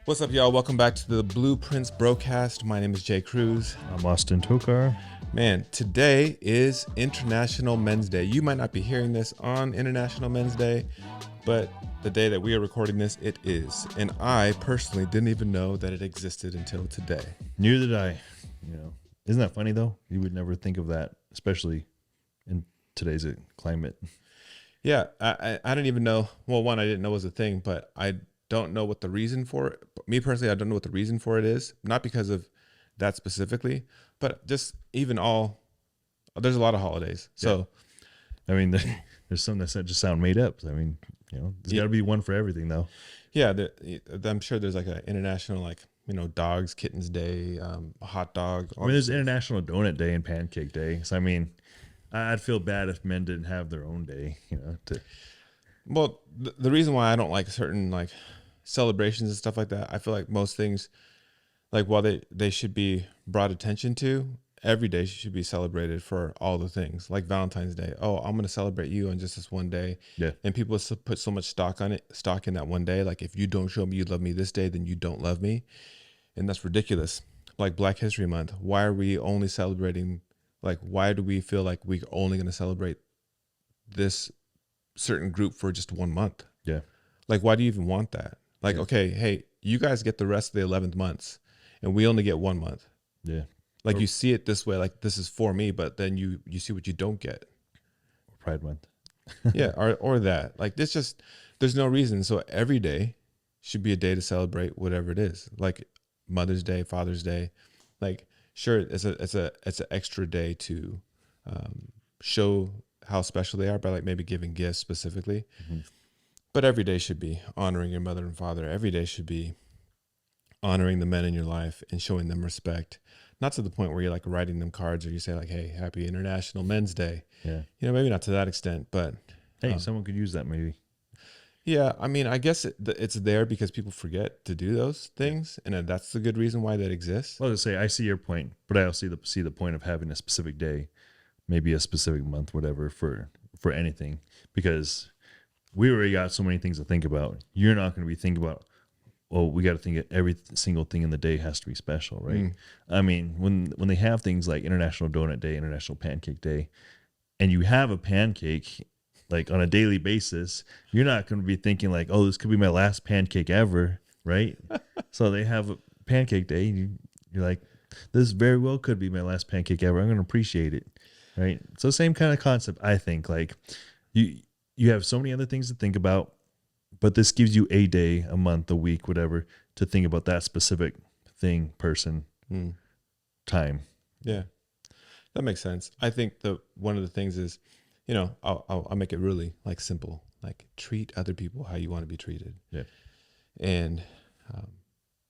What's up, y'all? Welcome back to the Blueprints Brocast. My name is Jay Cruz. I'm Austyn Tokar. Man, today is International Men's Day. You might not be hearing this on International Men's Day, but the day that we are recording this, it is. And I personally didn't even know that it existed until today. Neither did I. Isn't that funny though? You would never think of that, especially in today's climate. Yeah, I didn't even know. Well, one, I didn't know was a thing, but I don't know what the reason for it. Me personally, I don't know what the reason for it is. Not because of that specifically, but just even there's a lot of holidays. So, I mean, there's some that just sound made up. I mean, there's got to be one for everything though. Yeah, I'm sure there's like an international, dogs, kittens day, hot dog. I mean, there's International Donut Day and Pancake Day. So, I mean, I'd feel bad if men didn't have their own day, Well, the reason why I don't like certain celebrations and stuff like that, I feel like most things, while they should be brought attention to, every day should be celebrated for all the things. Like Valentine's Day. Oh, I'm going to celebrate you on just this one day. Yeah. And people put so much stock in that one day. Like, if you don't show me you love me this day, then you don't love me. And that's ridiculous. Like Black History Month. Why are we only celebrating? Why do we feel like we're only going to celebrate this certain group for just 1 month? Yeah. Why do you even want that? Okay, hey, you guys get the rest of the 11th months and we only get 1 month. Yeah. You see it this way, this is for me, but then you see what you don't get. Pride Month. Yeah. Or that. There's no reason. So every day should be a day to celebrate whatever it is. Like Mother's Day, Father's Day. Sure, it's an extra day to show how special they are by maybe giving gifts specifically. Mm-hmm. But every day should be honoring your mother and father. Every day should be honoring the men in your life and showing them respect. Not to the point where you're writing them cards or you say hey, happy International Men's Day. Yeah. Maybe not to that extent, but hey, someone could use that maybe. Yeah. I mean, I guess it's there because people forget to do those things. And that's the good reason why that exists. Well, I see your point, but I also see the point of having a specific day, maybe a specific month, whatever, for anything, because we already got so many things to think about. You're not going to be thinking about, well, we got to think of every single thing in the day has to be special, right? I mean, when they have things like International Donut Day, International Pancake Day, and you have a pancake on a daily basis, you're not going to be thinking oh, this could be my last pancake ever, right? So they have a pancake day, and you're like, this very well could be my last pancake ever. I'm going to appreciate it, right? So same kind of concept, I think. You have so many other things to think about, but this gives you a day, a month, a week, whatever, to think about that specific thing, person, time. Yeah, that makes sense. I think one of the things is, I'll make it really simple. Treat other people how you want to be treated. Yeah. And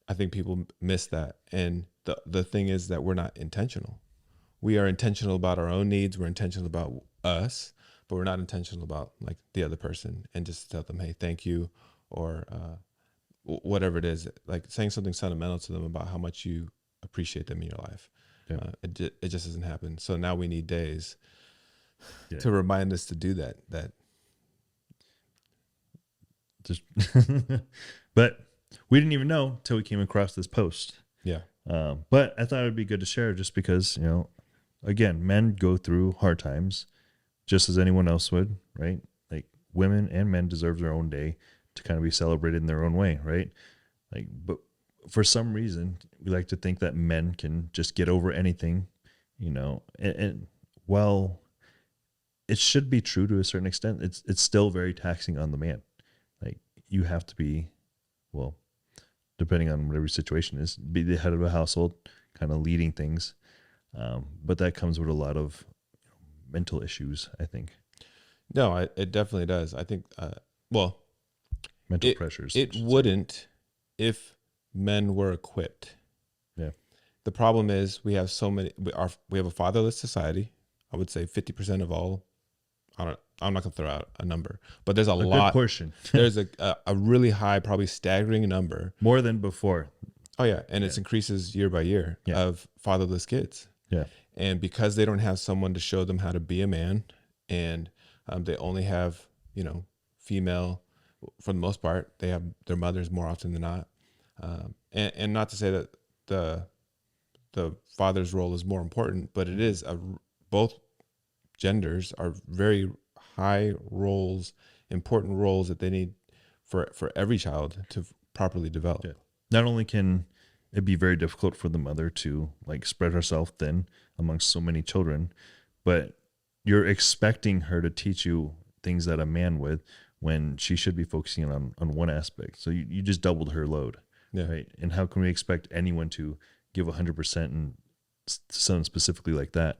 I think people miss that. And the thing is that we're not intentional. We are intentional about our own needs. We're intentional about us, but we're not intentional about the other person, and just tell them, hey, thank you, or whatever it is, saying something sentimental to them about how much you appreciate them in your life. Yeah. It just doesn't happen. So now we need days to remind us to do that. Just, but we didn't even know till we came across this post. Yeah. But I thought it would be good to share, just because, again, men go through hard times just as anyone else would, right? Women and men deserve their own day to kind of be celebrated in their own way, right? But for some reason, we like to think that men can just get over anything, and while it should be true to a certain extent, it's still very taxing on the man. You have to be, well, depending on whatever your situation is, be the head of a household, kind of leading things. But that comes with a lot of mental issues, I think. No, it definitely does. I think, mental pressures. It wouldn't if men were equipped. Yeah. The problem is we have we have a fatherless society. I would say 50% of all. I'm not gonna throw out a number, but there's a lot. Good portion. There's a really high, probably staggering number. More than before. Oh yeah, and it increases year by year of fatherless kids. Yeah. And because they don't have someone to show them how to be a man, and they only have female, for the most part, they have their mothers more often than not. And not to say that the father's role is more important, but it is both genders are very high roles, important roles that they need for every child to properly develop. Yeah. Not only can it be very difficult for the mother to like spread herself thin amongst so many children, but you're expecting her to teach you things that a man would when she should be focusing on one aspect. So you just doubled her load, Yeah. right? And how can we expect anyone to give 100% and something specifically like that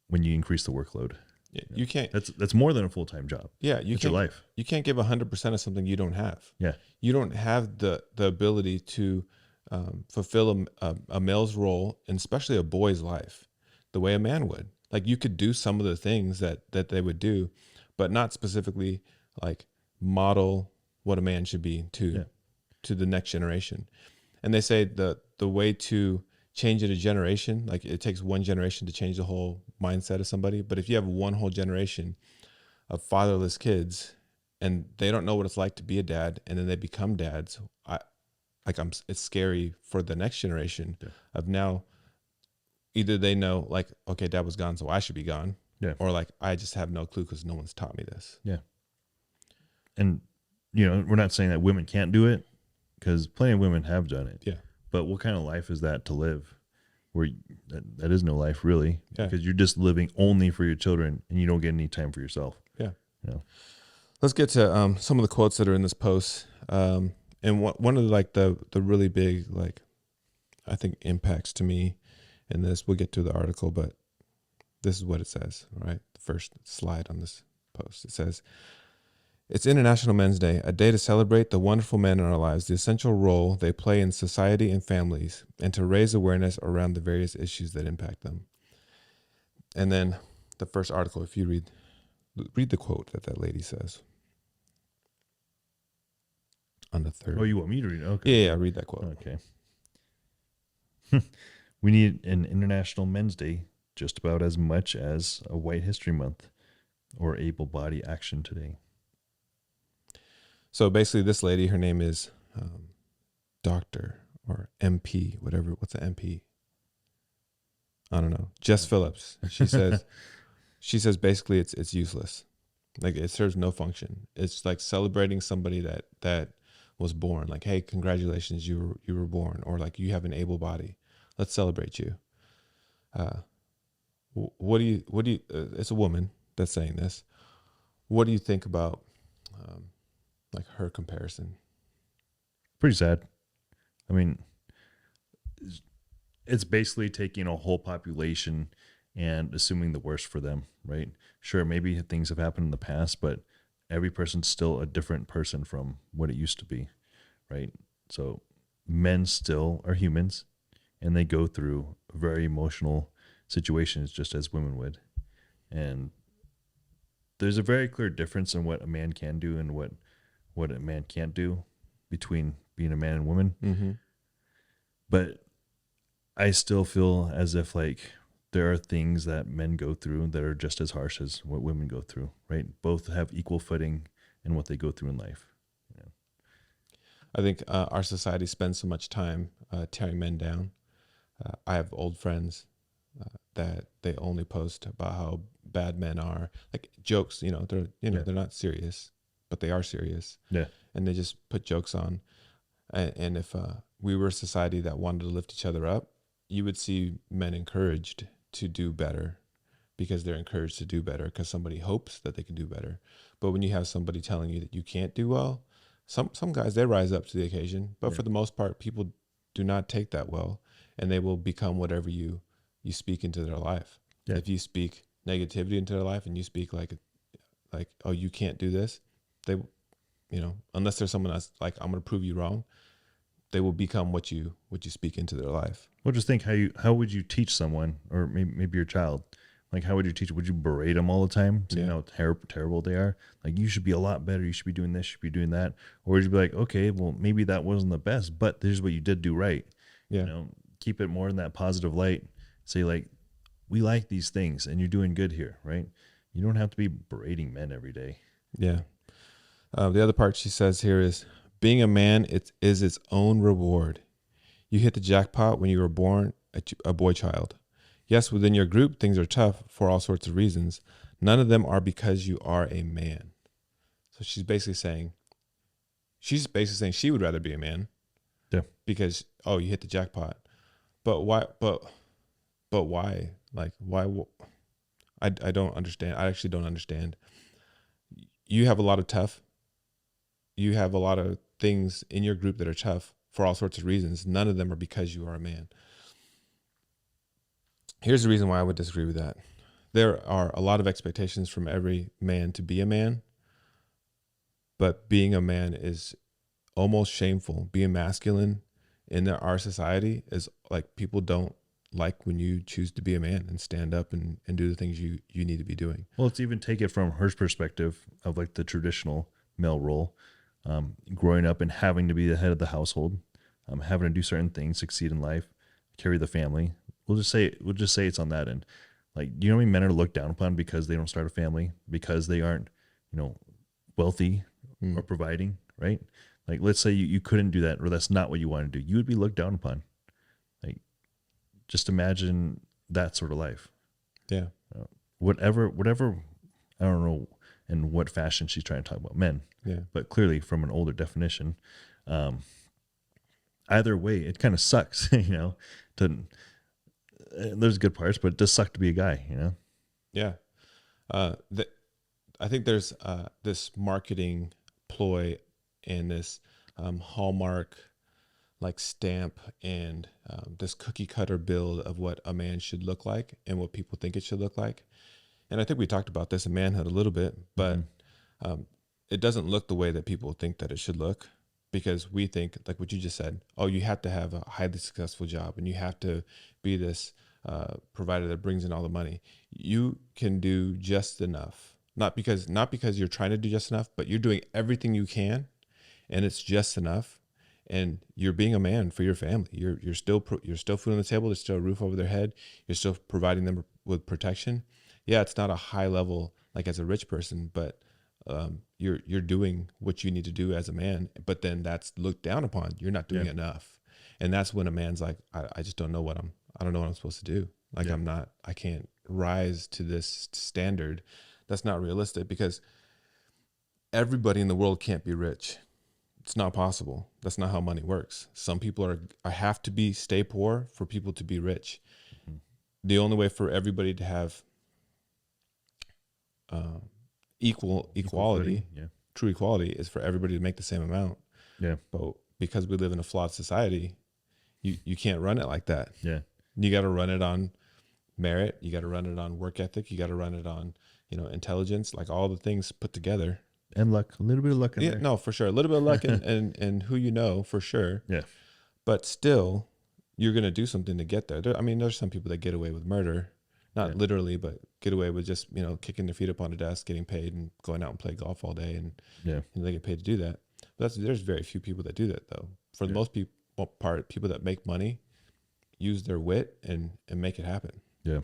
when you increase the workload? Yeah, you can't. That's more than a full-time job. Yeah, It's your life. You can't give 100% of something you don't have. Yeah. You don't have the ability to fulfill a male's role, and especially a boy's life, the way a man would. Like, you could do some of the things that they would do, but not specifically like model what a man should be to the next generation. And they say the way to change it a generation, like it takes one generation to change the whole mindset of somebody. But if you have one whole generation of fatherless kids and they don't know what it's like to be a dad, and then they become dads, it's scary for the next generation of now. Either they know like, okay, dad was gone, so I should be gone. Yeah. Or like, I just have no clue because no one's taught me this. Yeah. And, we're not saying that women can't do it, because plenty of women have done it. Yeah. But what kind of life is that to live where that is no life really? Yeah. Because you're just living only for your children and you don't get any time for yourself. Yeah. Let's get to some of the quotes that are in this post. And one of the really big, like, I think impacts to me in this, we'll get to the article, but this is what it says, right? The first slide on this post. It says, "It's International Men's Day, a day to celebrate the wonderful men in our lives, the essential role they play in society and families, and to raise awareness around the various issues that impact them." And then the first article, if you read the quote that lady says on the third. Oh, you want me to read it? Okay. Yeah, read that quote. Okay. "We need an International Men's Day just about as much as a White History Month or Able Body Action Today." So basically, this lady, her name is Doctor or MP, whatever. What's an MP? I don't know. Jess Phillips. She says basically it's useless. Like, it serves no function. It's like celebrating somebody that was born. Like, hey, congratulations, you were born, or like, you have an able body. Let's celebrate you. What do you? It's a woman that's saying this. What do you think about like her comparison? Pretty sad. I mean, it's basically taking a whole population and assuming the worst for them, right? Sure, maybe things have happened in the past, but every person's still a different person from what it used to be, right? So men still are humans, and they go through very emotional situations just as women would. And there's a very clear difference in what a man can do and what a man can't do between being a man and woman. Mm-hmm. But I still feel as if like there are things that men go through that are just as harsh as what women go through, right? Both have equal footing in what they go through in life. Yeah. I think our society spends so much time tearing men down. I have old friends that they only post about how bad men are, like jokes. They're not serious, but they are serious. Yeah. And they just put jokes on. And if we were a society that wanted to lift each other up, you would see men encouraged to do better because they're encouraged to do better because somebody hopes that they can do better. But when you have somebody telling you that you can't do well, some guys, they rise up to the occasion. But for the most part, people do not take that well, and they will become whatever you speak into their life. Yeah. If you speak negativity into their life and you speak like, oh, you can't do this, they, unless there's someone that's like, I'm going to prove you wrong, they will become what you speak into their life. Well, just think how would you teach someone, or maybe your child, like how would you teach? Would you berate them all the time, saying how terrible they are? Like, you should be a lot better. You should be doing this. You should be doing that. Or would you be like, okay, well, maybe that wasn't the best, but this is what you did do right. Yeah. Keep it more in that positive light. Say like, we like these things, and you're doing good here, right? You don't have to be berating men every day. Yeah. The other part she says here is, Being a man is its own reward. You hit the jackpot when you were born a boy child. Yes, within your group, things are tough for all sorts of reasons. None of them are because you are a man. So she's basically saying she would rather be a man. Yeah. Because, oh, you hit the jackpot. But why? But why? Like, why? I don't understand. I actually don't understand. You have a lot of things in your group that are tough for all sorts of reasons. None of them are because you are a man. Here's the reason why I would disagree with that. There are a lot of expectations from every man to be a man, but being a man is almost shameful. Being masculine in our society is like, people don't like when you choose to be a man and stand up and do the things you need to be doing. Well, let's even take it from her perspective of like the traditional male role, growing up and having to be the head of the household, having to do certain things, succeed in life, carry the family. We'll just say it's on that end. Like, do you know how many men are looked down upon because they don't start a family, because they aren't, wealthy or providing, right? Like, let's say you couldn't do that, or that's not what you want to do. You would be looked down upon. Like, just imagine that sort of life. Yeah. Whatever, I don't know in what fashion she's trying to talk about men. Yeah. But clearly from an older definition, either way, it kind of sucks, there's good parts, but it does suck to be a guy, Yeah. I think there's this marketing ploy and this hallmark like stamp and this cookie cutter build of what a man should look like and what people think it should look like. And I think we talked about this in Manhood a little bit, but it doesn't look the way that people think that it should look, because we think, like what you just said, oh, you have to have a highly successful job and you have to be this provider that brings in all the money. You can do just enough, not because you're trying to do just enough, but you're doing everything you can and it's just enough. And you're being a man for your family. You're still food on the table. There's still a roof over their head. You're still providing them with protection. Yeah, it's not a high level like as a rich person, but you're doing what you need to do as a man. But then that's looked down upon. You're not doing enough, and that's when a man's like, I just don't know what I'm supposed to do. Like I can't rise to this standard. That's not realistic, because everybody in the world can't be rich. It's not possible. That's not how money works. Some people have to stay poor for people to be rich. Mm-hmm. The only way for everybody to have equality, true equality, is for everybody to make the same amount. Yeah. But because we live in a flawed society, you can't run it like that. Yeah. You got to run it on merit. You got to run it on work ethic. You got to run it on, intelligence, like all the things put together. And luck, a little bit of luck in there. No, for sure. A little bit of luck and who for sure. Yeah. But still, you're going to do something to get there. There's some people that get away with murder, not literally, but get away with just, kicking their feet up on a desk, getting paid and going out and play golf all day. And, they get paid to do that. But there's very few people that do that, though. For the most people that make money use their wit and make it happen. Yeah.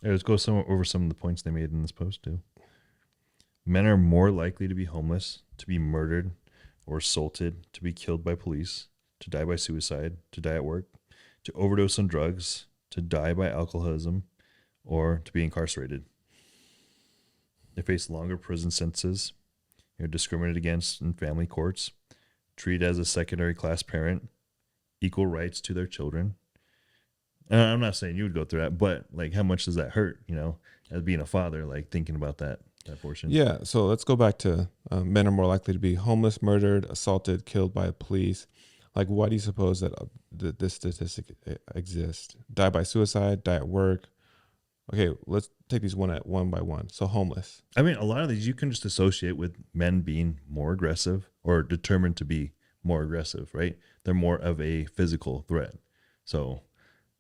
Let's go over some of the points they made in this post, too. Men are more likely to be homeless, to be murdered or assaulted, to be killed by police, to die by suicide, to die at work, to overdose on drugs, to die by alcoholism, or to be incarcerated. They face longer prison sentences, discriminated against in family courts, treated as a secondary class parent, equal rights to their children. I'm not saying you would go through that, but like, how much does that hurt, as being a father, like thinking about that portion? Yeah. So let's go back to men are more likely to be homeless, murdered, assaulted, killed by police. Like, why do you suppose that this statistic exists? Die by suicide, die at work. Okay, let's take these one by one. So homeless. A lot of these you can just associate with men being more aggressive or determined to be more aggressive, right? They're more of a physical threat. So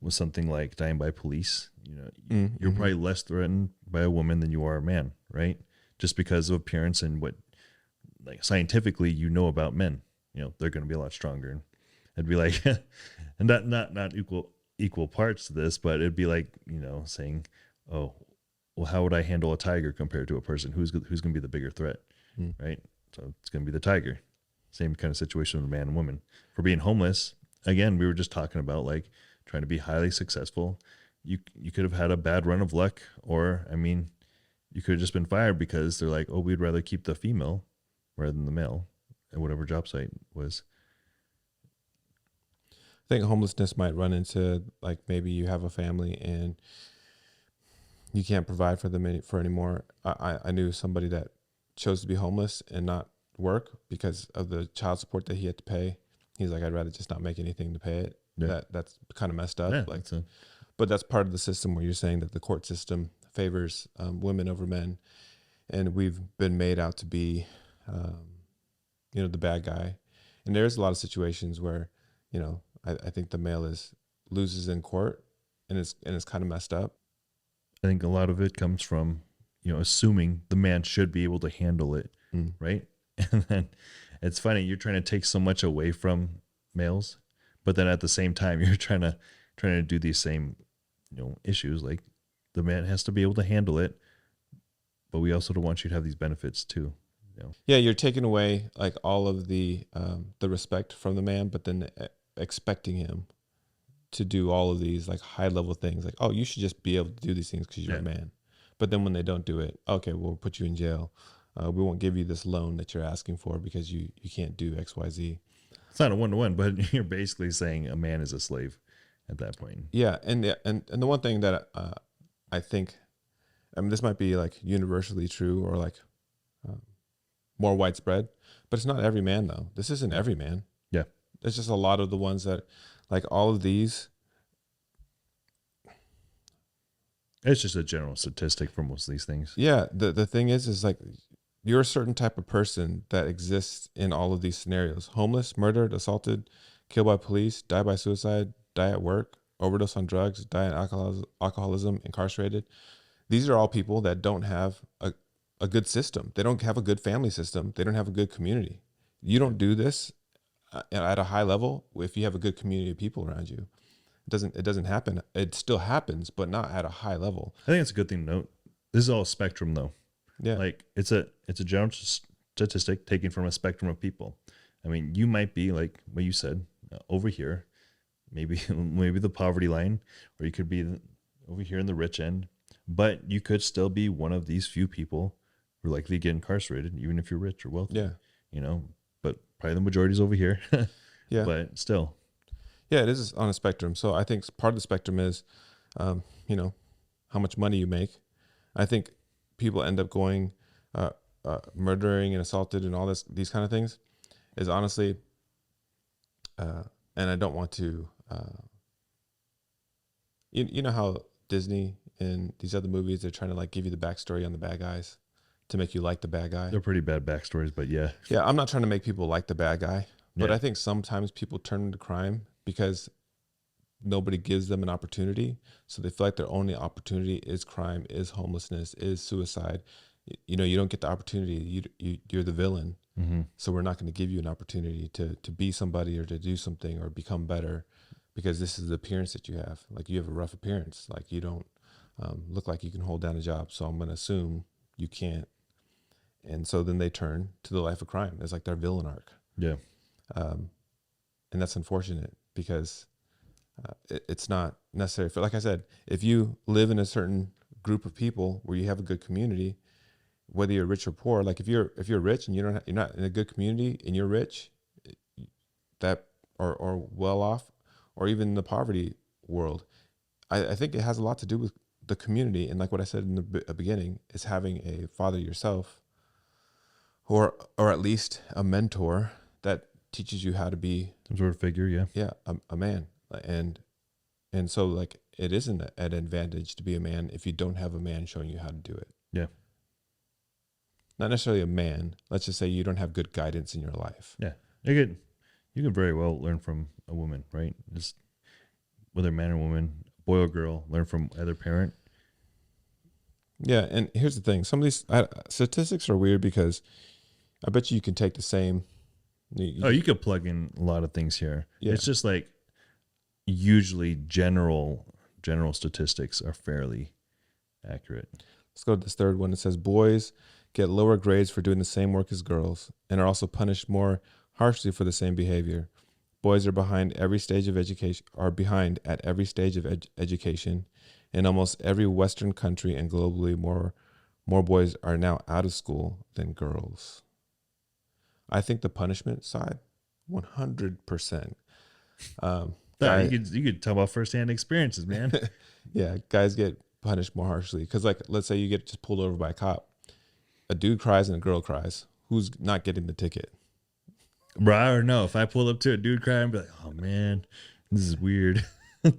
with something like dying by police, you're probably less threatened by a woman than you are a man, right? Just because of appearance and what, like, scientifically, about men, they're going to be a lot stronger. And it'd be like, and not equal parts to this, but it'd be like, saying, oh, well, how would I handle a tiger compared to a person who's going to be the bigger threat, right? So it's going to be the tiger. Same kind of situation with a man and woman. For being homeless, again, we were just talking about like trying to be highly successful. You could have had a bad run of luck, or I mean, you could have just been fired because they're like, oh, we'd rather keep the female rather than the male at whatever job site was. I think homelessness might run into like maybe you have a family and you can't provide for them for anymore. I knew somebody that chose to be homeless and not work because of the child support that he had to pay. He's like, I'd rather just not make anything to pay it. Yeah. That's kind of messed up. Yeah, like, but that's part of the system where you're saying that the court system favors women over men, and we've been made out to be, the bad guy. And there's a lot of situations where, I think the male loses in court, and it's kind of messed up. I think a lot of it comes from, assuming the man should be able to handle it, right? And then it's funny, you're trying to take so much away from males, but then at the same time, you're trying to do these same, issues. Like the man has to be able to handle it, but we also don't want you to have these benefits too. Yeah, you're taking away like all of the respect from the man, but then expecting him to do all of these like high level things. Like, oh, you should just be able to do these things because you're a man. But then when they don't do it, okay, we'll put you in jail. We won't give you this loan that you're asking for because you can't do X, Y, Z. It's not a 1-to-1, but you're basically saying a man is a slave at that point. Yeah, and the one thing that I think, this might be like universally true or like more widespread, but it's not every man though. This isn't every man. Yeah, there's just a lot of the ones that, like all of these. It's just a general statistic for most of these things. Yeah, the thing is like you're a certain type of person that exists in all of these scenarios: homeless, murdered, assaulted, killed by police, die by suicide, die at work, overdose on drugs, die in alcoholism, incarcerated. These are all people that don't have a good system. They don't have a good family system. They don't have a good community. You don't do this at a high level if you have a good community of people around you. It doesn't happen. It still happens, but not at a high level. I think it's a good thing to note. This is all spectrum though. Yeah. Like it's a general statistic taken from a spectrum of people. I mean, you might be like what you said over here, maybe the poverty line, or you could be over here in the rich end, but you could still be one of these few people who are likely to get incarcerated, even if you're rich or wealthy. Yeah. But probably the majority's over here. Yeah. But still. Yeah, it is on a spectrum. So I think part of the spectrum is, how much money you make. I think people end up going, murdering and assaulted and all these kind of things is honestly, and I don't want to, you know how Disney and these other movies, they're trying to like give you the backstory on the bad guys to make you like the bad guy. They're pretty bad backstories, but yeah. Yeah, I'm not trying to make people like the bad guy, but Yeah. I think sometimes people turn to crime because nobody gives them an opportunity. So they feel like their only opportunity is crime, is homelessness, is suicide. You don't get the opportunity. You're the villain. Mm-hmm. So we're not going to give you an opportunity to be somebody or to do something or become better because this is the appearance that you have. Like you have a rough appearance. Like you don't look like you can hold down a job. So I'm going to assume you can't. And so then they turn to the life of crime. It's like their villain arc. Yeah. And that's unfortunate because it's not necessary. For, like I said, if you live in a certain group of people where you have a good community, whether you're rich or poor, like if you're rich and you're not in a good community and you're rich, that or well off, or even in the poverty world, I think it has a lot to do with the community. And like what I said in the beginning, is having a father yourself, or at least a mentor that teaches you how to be some sort of figure. Yeah. A man. And so like it isn't an advantage to be a man if you don't have a man showing you how to do it. Yeah. Not necessarily a man. Let's just say you don't have good guidance in your life. Yeah. You can very well learn from a woman, right? Just whether man or woman, boy or girl, learn from either parent. Yeah. And here's the thing. Some of these statistics are weird because I bet you can take the same. You could plug in a lot of things here. Yeah. It's just like usually general statistics are fairly accurate. Let's go to this third one. It says boys get lower grades for doing the same work as girls and are also punished more harshly for the same behavior. Boys are behind every stage of education, are behind at every stage of education. In almost every Western country and globally, more boys are now out of school than girls. I think the punishment side, 100%. You could talk about firsthand experiences, man. Yeah, guys get punished more harshly because, like, let's say you get just pulled over by a cop. A dude cries and a girl cries. Who's not getting the ticket? Bro, I don't know. If I pull up to a dude crying, I'd be like, oh man, this is weird.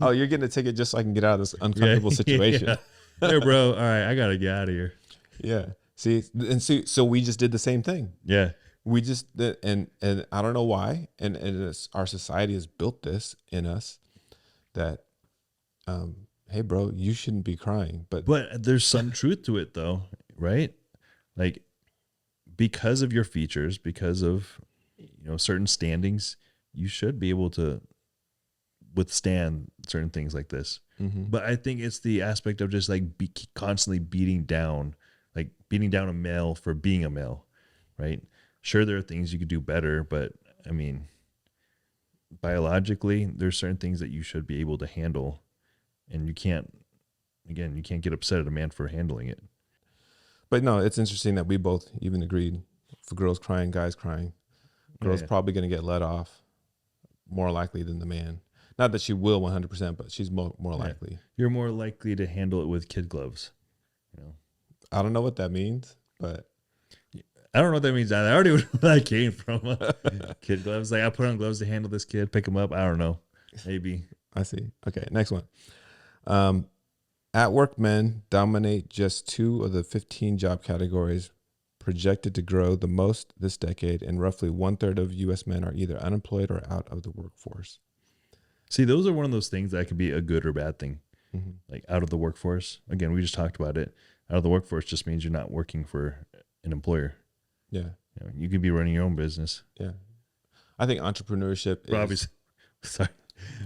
Oh, you're getting a ticket just so I can get out of this uncomfortable situation. Yeah. There, bro. All right, I gotta get out of here. Yeah. So we just did the same thing. Yeah. We just did, and I don't know why, and our society has built this in us that, hey, bro, you shouldn't be crying. But there's some truth to it, though, right? Like, because of your features, because of certain standings, you should be able to withstand certain things like this. mm-hmm. But I think it's the aspect of just like constantly beating down a male for being a male, right? Sure, there are things you could do better, but I mean, biologically, there's certain things that you should be able to handle, and you can't get upset at a man for handling it. But no, it's interesting that we both even agreed for girls crying, guys crying. Girl's probably going to get let off more likely than the man. Not that she will 100%, but she's more likely. You're more likely to handle it with kid gloves. I don't know what that means, but I don't know what that means. I already know where that came from. Kid gloves. Like, I put on gloves to handle this kid, pick him up. I don't know. Maybe. I see. Okay, next one. At work, men dominate just 2 of the 15 job categories projected to grow the most this decade, and roughly 1/3 of U.S. men are either unemployed or out of the workforce. See, those are one of those things that could be a good or bad thing. Mm-hmm. Like, out of the workforce. Again, we just talked about it. Out of the workforce just means you're not working for an employer. Yeah. You could be running your own business. Yeah. I think entrepreneurship is... Sorry.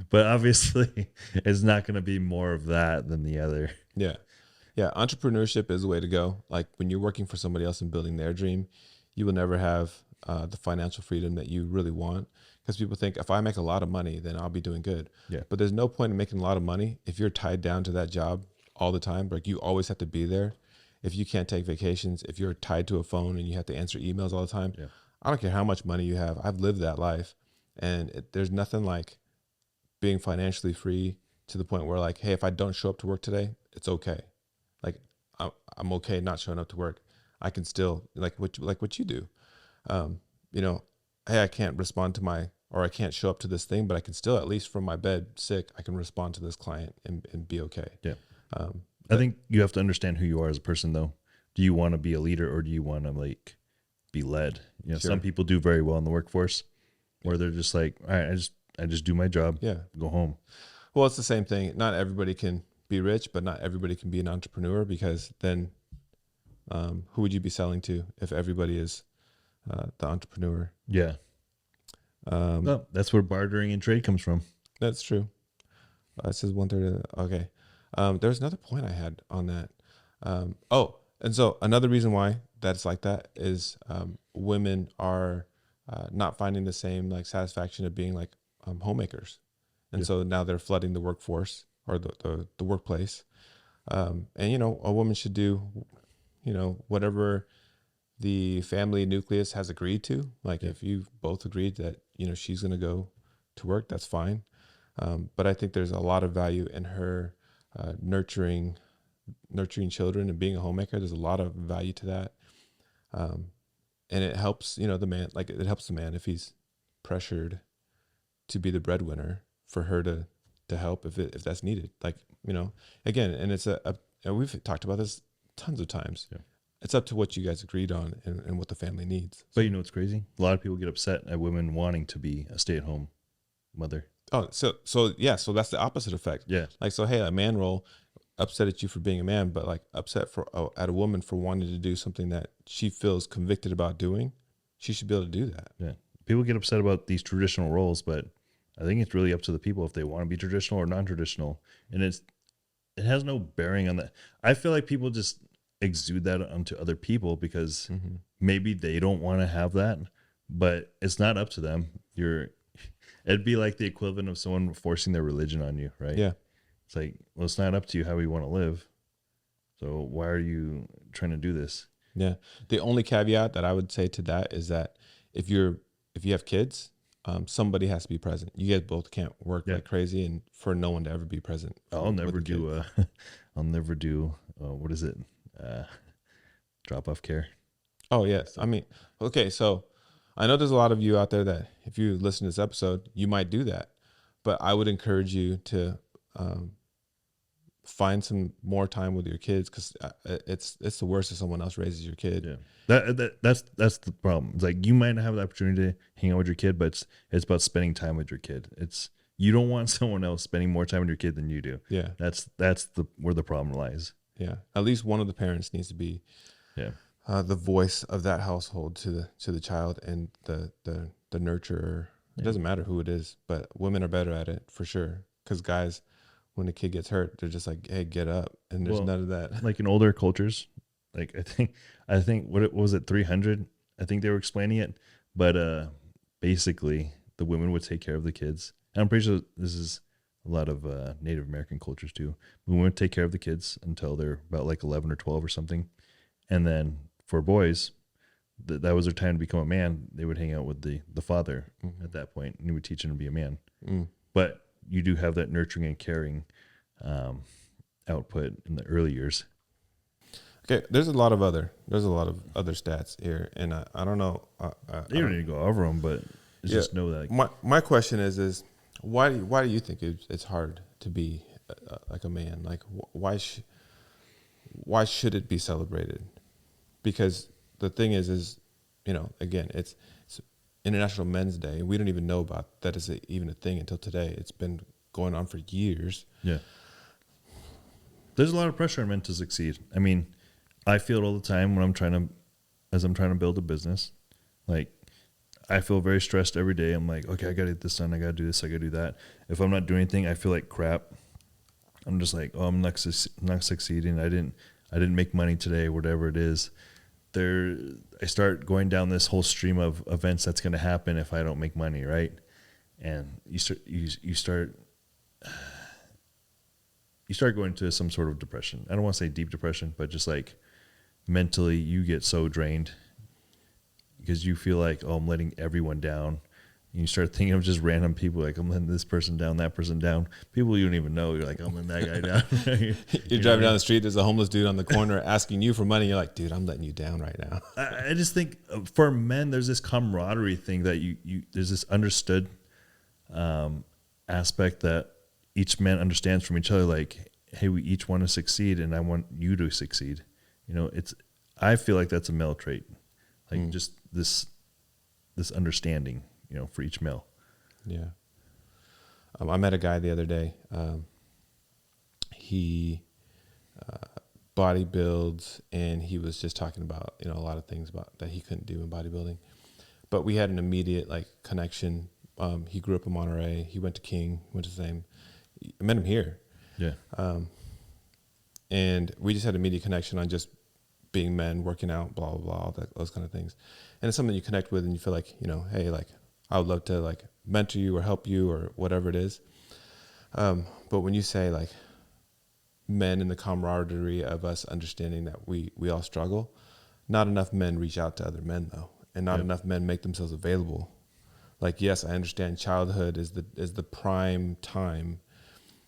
But obviously, it's not going to be more of that than the other. Yeah. Yeah. Entrepreneurship is the way to go. Like, when you're working for somebody else and building their dream, you will never have the financial freedom that you really want. Because people think, if I make a lot of money, then I'll be doing good. Yeah. But there's no point in making a lot of money if you're tied down to that job all the time. Like, you always have to be there. If you can't take vacations, if you're tied to a phone and you have to answer emails all the time, I don't care how much money you have. I've lived that life. And there's nothing like being financially free to the point where, like, hey, if I don't show up to work today, it's okay. Like, I'm okay not showing up to work. I can still, like what you do. Hey, I can't respond to or I can't show up to this thing, but I can still, at least from my bed sick, I can respond to this client and be okay. Yeah. I think you have to understand who you are as a person, though. Do you want to be a leader, or do you want to like be led? Sure. Some people do very well in the workforce, where they're just like, all right, I just do my job. Yeah. Go home. Well, it's the same thing. Not everybody can be rich, but not everybody can be an entrepreneur, because then who would you be selling to if everybody is the entrepreneur? Yeah. That's where bartering and trade comes from. That's true. It says 1/3. Okay. There's another point I had on that. And so another reason why that's like that is women are not finding the same like satisfaction of being like homemakers. And so now they're flooding the workforce or the workplace. And, a woman should do, whatever the family nucleus has agreed to. Like, if you both agreed that, she's going to go to work, that's fine. But I think there's a lot of value in her nurturing children and being a homemaker. There's a lot of value to that. And it helps, the man, like it helps the man if he's pressured to be the breadwinner for her to help if that's needed. Like, again, and it's and we've talked about this tons of times. Yeah. It's up to what you guys agreed on and what the family needs. But you know what's crazy? A lot of people get upset at women wanting to be a stay-at-home mother. Oh, so that's the opposite effect. Yeah. Like, so, hey, a man role, upset at you for being a man, but like upset at a woman for wanting to do something that she feels convicted about doing. She should be able to do that. Yeah. People get upset about these traditional roles, but I think it's really up to the people if they want to be traditional or non-traditional. And it has no bearing on that. I feel like people just exude that onto other people because maybe they don't want to have that, but it's not up to them. It'd be like the equivalent of someone forcing their religion on you, right? Yeah. It's like, well, it's not up to you how you want to live. So why are you trying to do this? Yeah. The only caveat that I would say to that is that if you have kids, somebody has to be present. You guys both can't work Yeah. like crazy, and for no one to ever be present. I'll never do what is it? Drop off care. Oh yes. I mean, okay. So I know there's a lot of you out there that if you listen to this episode, you might do that, but I would encourage you to find some more time with your kids, because it's the worst if someone else raises your kid. Yeah, that's the problem. It's like you might not have the opportunity to hang out with your kid, but it's about spending time with your kid. You don't want someone else spending more time with your kid than you do. Yeah, that's where the problem lies. Yeah, at least one of the parents needs to be the voice of that household to the child, and the nurturer. It doesn't matter who it is, but women are better at it for sure. Because guys, when a kid gets hurt, they're just like, "Hey, get up," and there's none of that. Like in older cultures, like I think what was it, 300? I think they were explaining it, but basically the women would take care of the kids. And I'm pretty sure this is a lot of Native American cultures too. Women would take care of the kids until they're about like 11 or 12 or something, and then for boys, that was their time to become a man. They would hang out with the father at that point, and he would teach him to be a man. But you do have that nurturing and caring output in the early years. Okay, there's a lot of other stats here, and I don't know. You don't need to go over them, but just know that. My question is why do you think it's hard to be like a man? Like why should it be celebrated? Because the thing is again, it's International Men's Day, and we don't even know about that is even a thing until today. It's been going on for years. Yeah. There's a lot of pressure on men to succeed. I mean, I feel it all the time when I'm trying to build a business. Like, I feel very stressed every day. I'm like, okay, I got to get this done. I got to do this. I got to do that. If I'm not doing anything, I feel like crap. I'm just like, oh, I'm not succeeding. I didn't make money today, whatever it is. I start going down this whole stream of events that's going to happen if I don't make money, right? And you start going into some sort of depression. I don't want to say deep depression, but just like mentally you get so drained because you feel like, oh, I'm letting everyone down. And you start thinking of just random people, like I'm letting this person down, that person down. People you don't even know. You're like, I'm letting that guy down. You're driving down the street, there's a homeless dude on the corner asking you for money. You're like, dude, I'm letting you down right now. I just think for men, there's this camaraderie thing that there's this understood aspect that each man understands from each other. Like, hey, we each want to succeed, and I want you to succeed. I feel like that's a male trait, like just this understanding, for each male. Yeah. I met a guy the other day. He bodybuilds, and he was just talking about a lot of things about that he couldn't do in bodybuilding, but we had an immediate connection. He grew up in Monterey. He went to King, went to the same. I met him here. Yeah. And we just had an immediate connection on just being men, working out, blah, blah, blah, all those kind of things. And it's something you connect with, and you feel like, hey, I would love to mentor you or help you or whatever it is. But when you say men and the camaraderie of us understanding that we all struggle, not enough men reach out to other men though. And not enough men make themselves available. Yes, I understand childhood is the prime time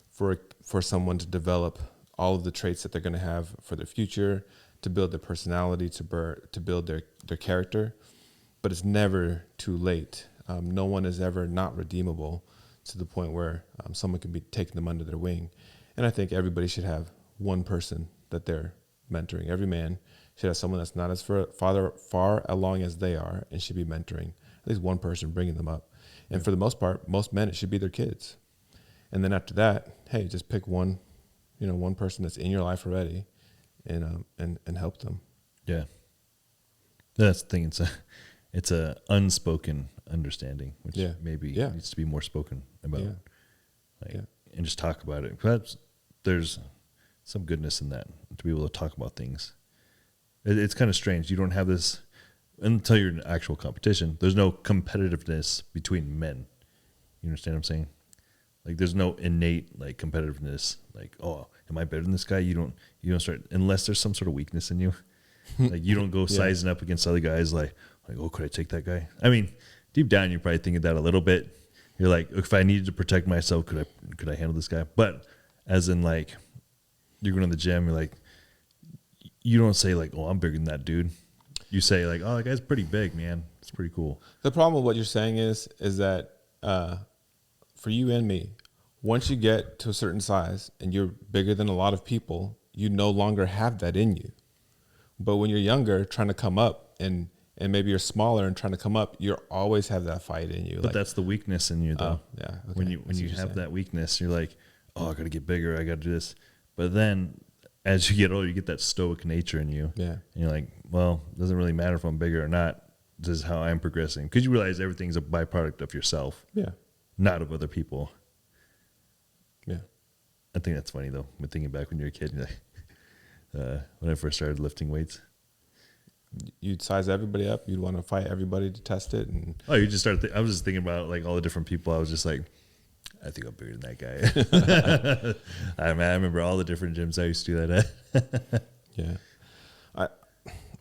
for someone to develop all of the traits that they're going to have for their future, to build their personality, to build their character. But it's never too late. No one is ever not redeemable to the point where someone can be taking them under their wing. And I think everybody should have one person that they're mentoring. Every man should have someone that's not as far along as they are, and should be mentoring at least one person, bringing them up. And for the most part, most men, it should be their kids. And then after that, hey, just pick one person that's in your life already, and help them. Yeah, that's the thing. It's a unspoken understanding, which maybe needs to be more spoken about. And just talk about it. Perhaps there's some goodness in that, to be able to talk about things. It's kind of strange. You don't have this. until you're in actual competition, there's no competitiveness between men. You understand what I'm saying? Like there's no innate like competitiveness. Like, oh, am I better than this guy? You don't start unless there's some sort of weakness in you. Like you don't go sizing up against other guys like, oh, could I take that guy? I mean, deep down you're probably thinking that a little bit. You're like, if I needed to protect myself, could I handle this guy? But as in like you're going to the gym, you're like, you don't say like, oh, I'm bigger than that dude. You say like, oh, that guy's pretty big, man. It's pretty cool. The problem with what you're saying is that for you and me, once you get to a certain size and you're bigger than a lot of people, you no longer have that in you. But when you're younger, trying to come up and maybe you're smaller and trying to come up, you always have that fight in you. But like, that's the weakness in you, though. Yeah. Okay. When you have that weakness, you're like, oh, I got to get bigger. I got to do this. But then as you get older, you get that stoic nature in you. Yeah. And you're like, well, it doesn't really matter if I'm bigger or not. This is how I'm progressing. Because you realize everything's a byproduct of yourself. Yeah. Not of other people. Yeah. I think that's funny, though. When thinking back when you were a kid, you're like, when I first started lifting weights. You'd size everybody up. You'd want to fight everybody to test it. And you just started. I was just thinking about like all the different people. I was just like, I think I'm bigger than that guy. I remember all the different gyms I used to do that at. Yeah.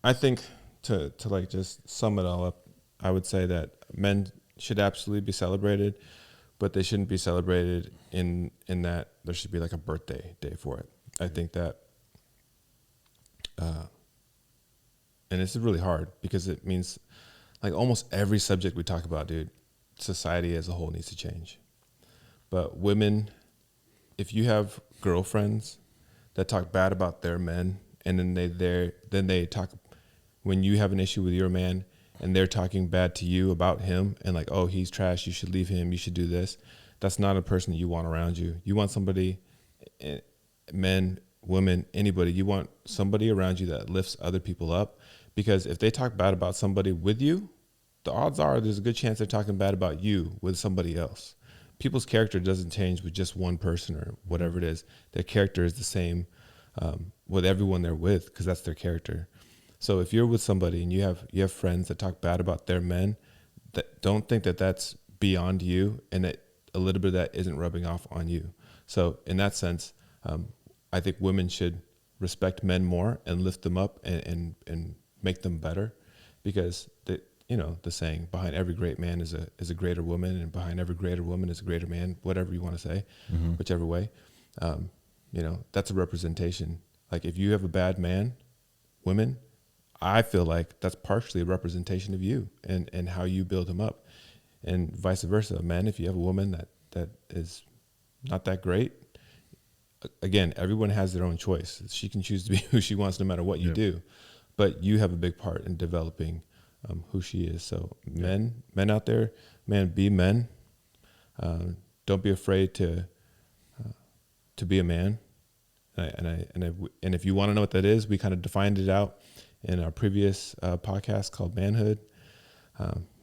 I think to like just sum it all up, I would say that men should absolutely be celebrated, but they shouldn't be celebrated in that there should be like a birthday day for it. I think that, and this is really hard because it means like almost every subject we talk about, dude, society as a whole needs to change. But women, if you have girlfriends that talk bad about their men, and then they talk when you have an issue with your man, and they're talking bad to you about him, and like, oh, he's trash, you should leave him, you should do this. That's not a person that you want around you. You want somebody, men, women, anybody. You want somebody around you that lifts other people up, because if they talk bad about somebody with you, the odds are there's a good chance they're talking bad about you with somebody else. People's character doesn't change with just one person or whatever it is. Their character is the same with everyone they're with, because that's their character. So if you're with somebody and you have friends that talk bad about their men, that don't think that that's beyond you, and that a little bit of that isn't rubbing off on you. So in that sense, I think women should respect men more and lift them up and make them better, because the saying, behind every great man is a greater woman, and behind every greater woman is a greater man, whatever you want to say, whichever way. That's a representation. Like if you have a bad man, women, I feel like that's partially a representation of you and how you build him up, and vice versa. Men, if you have a woman that is not that great, again, everyone has their own choice. She can choose to be who she wants no matter what you do, but you have a big part in developing who she is. So men out there, man, be men. Don't be afraid to be a man. And if you want to know what that is, we kind of defined it out in our previous podcast called Manhood.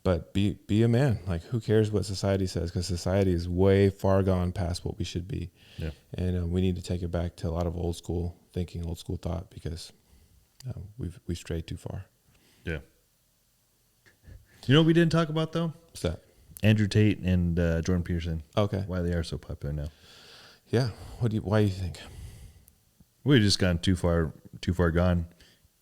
But be a man. Like, who cares what society says? Because society is way far gone past what we should be. Yeah. And we need to take it back to a lot of old school thinking, old school thought, because we've strayed too far. Yeah. You know what we didn't talk about, though? What's that? Andrew Tate and Jordan Peterson. Okay. Why they are so popular now. Yeah. Why do you think? We've just gone too far gone.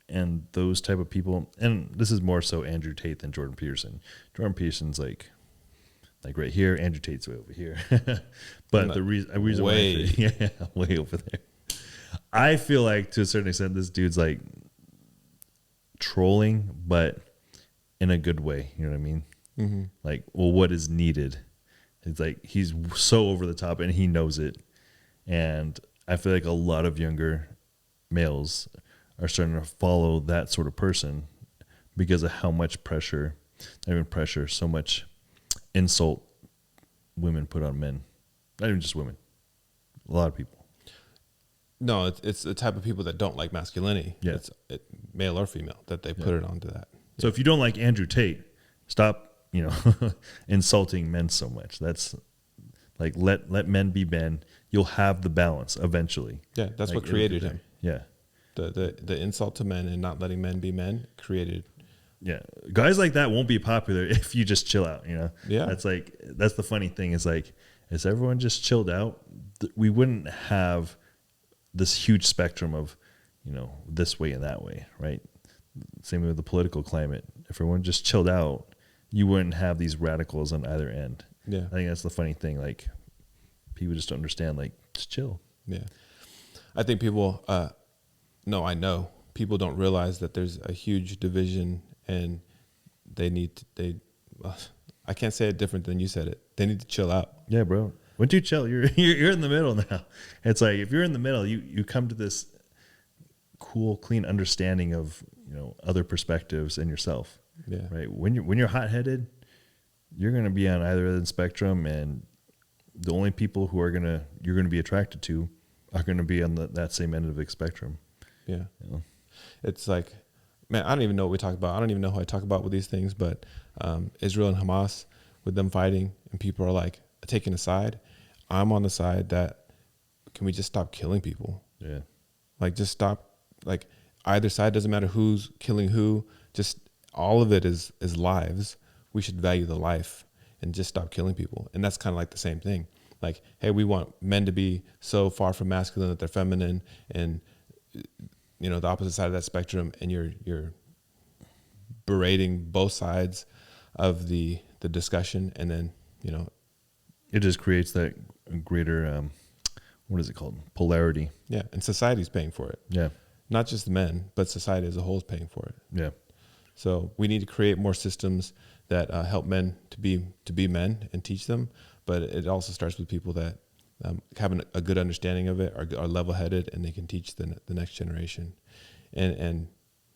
And those type of people, and this is more so Andrew Tate than Jordan Peterson. Jordan Peterson's like right here. Andrew Tate's way over here. But the reason way, way over there. I feel like to a certain extent, this dude's like trolling, but in a good way. You know what I mean? Mm-hmm. Like, well, what is needed? It's like he's so over the top, and he knows it. And I feel like a lot of younger males are starting to follow that sort of person because of how much pressure, not even pressure, so much insult women put on men. Not even just women. A lot of people. No, it's the type of people that don't like masculinity. Yeah. It's male or female, that they put it onto that. So if you don't like Andrew Tate, stop, insulting men so much. That's like, let men be men. You'll have the balance eventually. Yeah, that's what created him. Yeah. The insult to men and not letting men be men created Yeah, guys like that won't be popular if you just chill out. Yeah. That's the funny thing is like, if everyone just chilled out, we wouldn't have this huge spectrum of, this way and that way, right? Same with the political climate. If everyone just chilled out, you wouldn't have these radicals on either end. Yeah. I think that's the funny thing. Like, people just don't understand. Like, just chill. Yeah. I think people, I know people don't realize that there's a huge division, and I can't say it different than you said it. They need to chill out. Yeah, bro. Once you chill, you're in the middle now. It's like, if you're in the middle, you come to this cool, clean understanding of, other perspectives and yourself. Yeah. Right. When you're hot headed, you're going to be on either end of the spectrum, and the only people who you're going to be attracted to are going to be on that same end of the spectrum. Yeah. It's like, man, I don't even know what we talk about. I don't even know who I talk about with these things, but Israel and Hamas, with them fighting, and people are like taking a side. I'm on the side that, can we just stop killing people? Yeah. Like, just stop. Like, either side, doesn't matter who's killing who. Just all of it is lives. We should value the life and just stop killing people. And that's kind of like the same thing. Like, hey, we want men to be so far from masculine that they're feminine, and the opposite side of that spectrum, and you're berating both sides of the discussion, and then it just creates that greater what is it called, polarity. Yeah, and society's paying for it. Yeah, not just the men, but society as a whole is paying for it. Yeah. So we need to create more systems that help men to be men and teach them. But it also starts with people that have a good understanding of it, are level-headed, and they can teach the next generation. And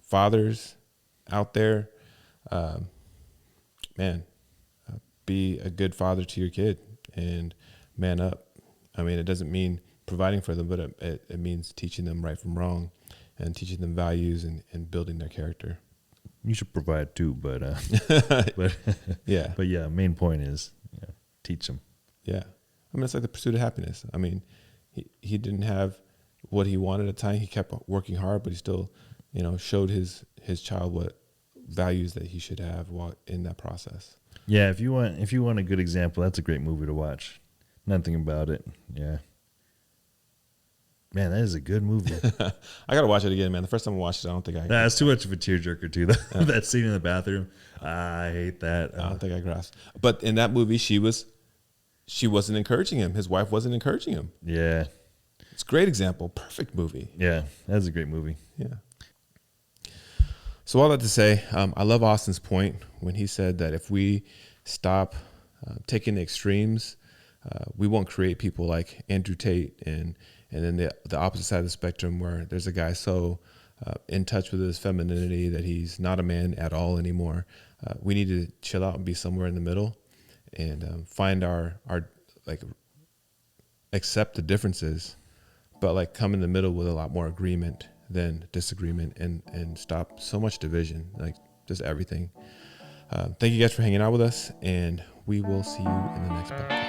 fathers out there, be a good father to your kid and man up. I mean, it doesn't mean providing for them, but it means teaching them right from wrong, and teaching them values and building their character. You should provide too, but yeah. But yeah, main point is teach them. Yeah. I mean, it's like the pursuit of happiness. I mean, he didn't have what he wanted at the time. He kept working hard, but he still, showed his child what values that he should have while in that process. Yeah, if you want a good example, that's a great movie to watch. Nothing about it. Yeah. Man, that is a good movie. I gotta watch it again, man. The first time I watched it, I don't think I. Nah, it's too much of a tearjerker too. That scene in the bathroom, I hate that. I don't think I grasped. But in that movie, she wasn't encouraging him. His wife wasn't encouraging him. Yeah, it's a great example. Perfect movie. Yeah, that's a great movie. Yeah. So all that to say, I love Austin's point when he said that if we stop taking the extremes, we won't create people like Andrew Tate and then the opposite side of the spectrum, where there's a guy so in touch with his femininity that he's not a man at all anymore. We need to chill out and be somewhere in the middle, and find our accept the differences, but like come in the middle with a lot more agreement than disagreement, and stop so much division, like just everything. Thank you guys for hanging out with us, and we will see you in the next podcast.